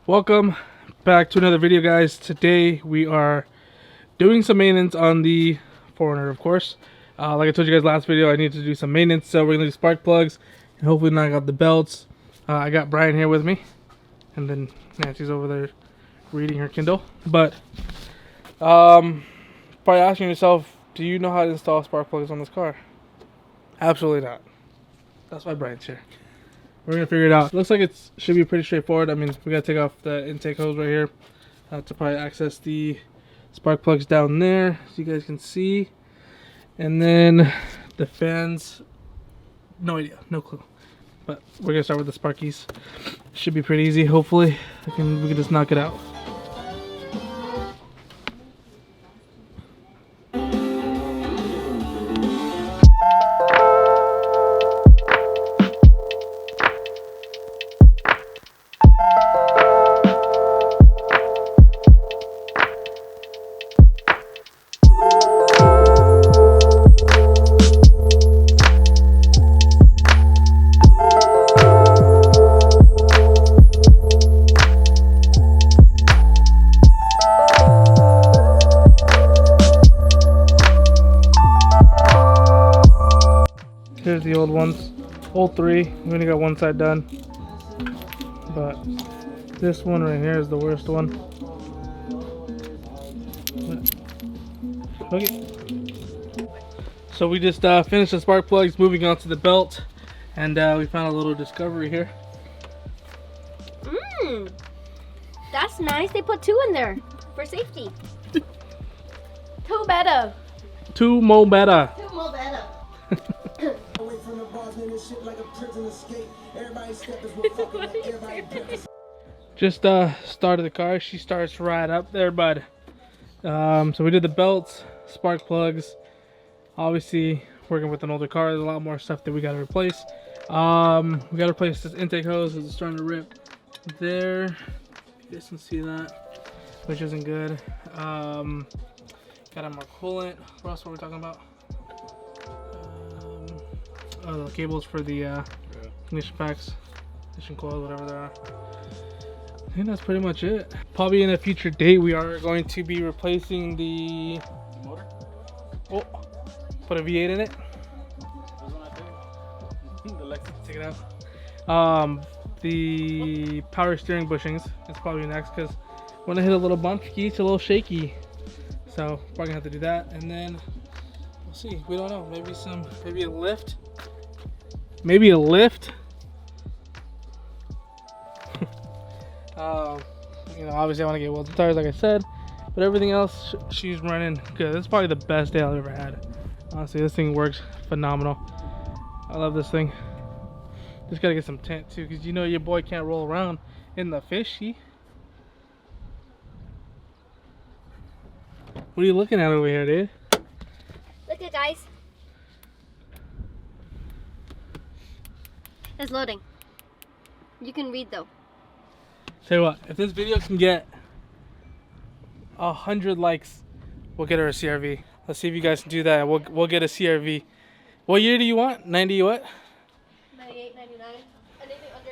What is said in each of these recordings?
Welcome back to another video, guys. Today we are doing some maintenance on the 4Runner, of course. Like I told you guys last video, I need to do some maintenance, so we're gonna do spark plugs and hopefully knock out the belts. I got Brian here with me, and then Nancy's over there reading her Kindle. But probably asking yourself, do you know how to install spark plugs on this car? Absolutely not. That's why Brian's here. We're gonna figure it out. Looks like it should be pretty straightforward. I mean, we gotta take off the intake hose right here to probably access the spark plugs down there, so you guys can see. And then the fans, no idea, no clue. But we're gonna start with the sparkies. Should be pretty easy. Hopefully, we can just knock it out. Here's the old ones, old three. We only got one side done, but this one right here is the worst one. Okay. So we just finished the spark plugs, moving on to the belt, and we found a little discovery here. That's nice. They put two in there for safety. Two better. Two more better. Two more better. Just started the car. She starts right up there, bud. So we did the belts, spark plugs. Obviously, working with an older car, there's a lot more stuff that we got to replace. We got to replace this intake hose because it's starting to rip there. You guys can see that, which isn't good. Got to more coolant. What else were we talking about? Oh, the cables for the ignition packs, ignition coils, whatever they are. I think that's pretty much it. Probably in a future date, we are going to be replacing the motor. Oh, put a V8 in it. Take it out. The power steering bushings is probably next, because when I hit a little bump, it's a little shaky. So probably gonna have to do that, and then we'll see. We don't know. Maybe a lift. Maybe a lift. You know, obviously I want to get welded tires, like I said, but everything else she's running good. It's probably the best day I've ever had. Honestly, this thing works phenomenal. I love this thing. Just gotta get some tint too, because you know your boy can't roll around in the fishy. What are you looking at over here, dude? Look at, guys. It's loading. You can read though. Tell you what, if this video can get 100 likes, we'll get her a CRV. Let's see if you guys can do that. We'll get a CRV. What year do you want? 90 what? 98, 99. Anything under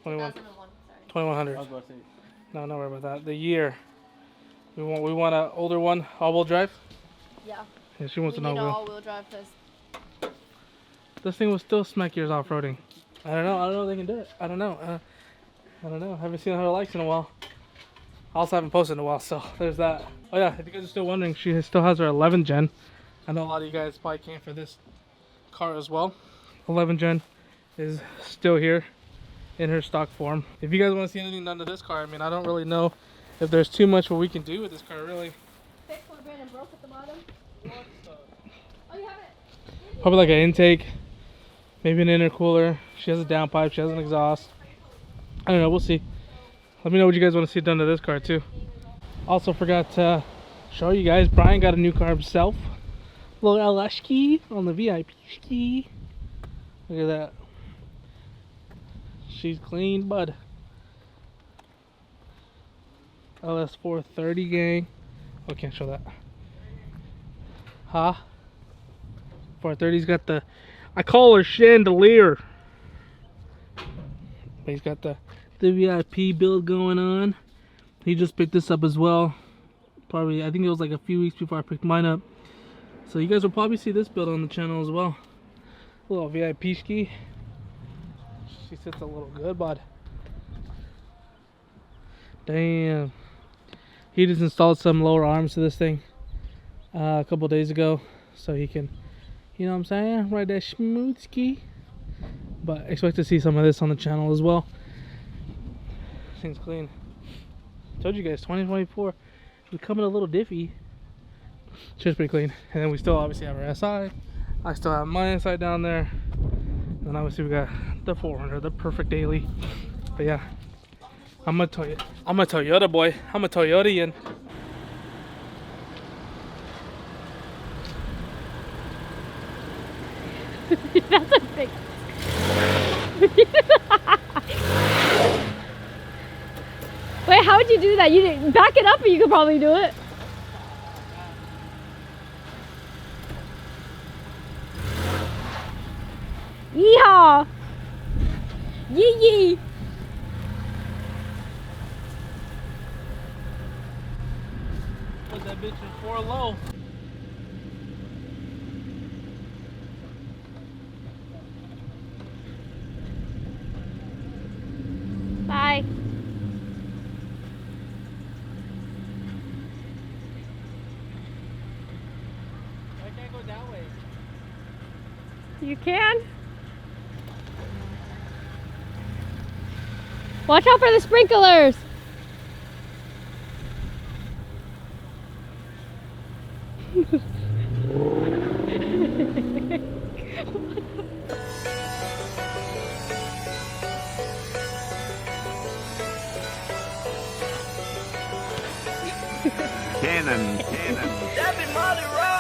21. 2001, sorry. 2100. No, don't worry about that. The year. We want an older one, all-wheel drive. Yeah. Yeah, she wants an all-wheel. all-wheel drive because This thing will still smack yours off-roading. I don't know if they can do it. I don't know. I haven't seen her likes in a while. I also haven't posted in a while, so there's that. Oh yeah, if you guys are still wondering, she still has her 11 gen. I know a lot of you guys probably came for this car as well. 11 gen is still here in her stock form. If you guys want to see anything done to this car, I mean, I don't really know if there's too much what we can do with this car, really. fix what Brandon broke at the bottom. Oh, you have it. Probably like an intake, maybe an intercooler. She has a downpipe, she has an exhaust. I don't know, we'll see. Let me know what you guys want to see done to this car too. Also forgot to show you guys, Brian got a new car himself. Little LS key on the VIP key. Look at that. She's clean, bud. LS430 gang. Oh, can't show that. Huh? 430's got the, I call her chandelier. But he's got the the VIP build going on. He just picked this up as well. Probably, I think it was like a few weeks before I picked mine up. So you guys will probably see this build on the channel as well. A little VIP ski. She sits a little good, bud. Damn. He just installed some lower arms to this thing a couple days ago, so he can, you know what I'm saying, ride that smooth ski. But expect to see some of this on the channel as well. Thing's clean. Told you guys, 2024 becoming a little diffy. Shit's pretty clean. And then we still obviously have our SI. I still have my SI down there. And obviously we got the 4Runner, the perfect daily. But yeah, I'm a Toyota boy. I'm a Toyotian. That's a big. Wait, how would you do that? You didn't back it up, and you could probably do it. Yeehaw! Yee yee! Put that bitch in 4 low. Bye. I can't go that way. You can. Watch out for the sprinklers. Cannon. That be Molly Rock.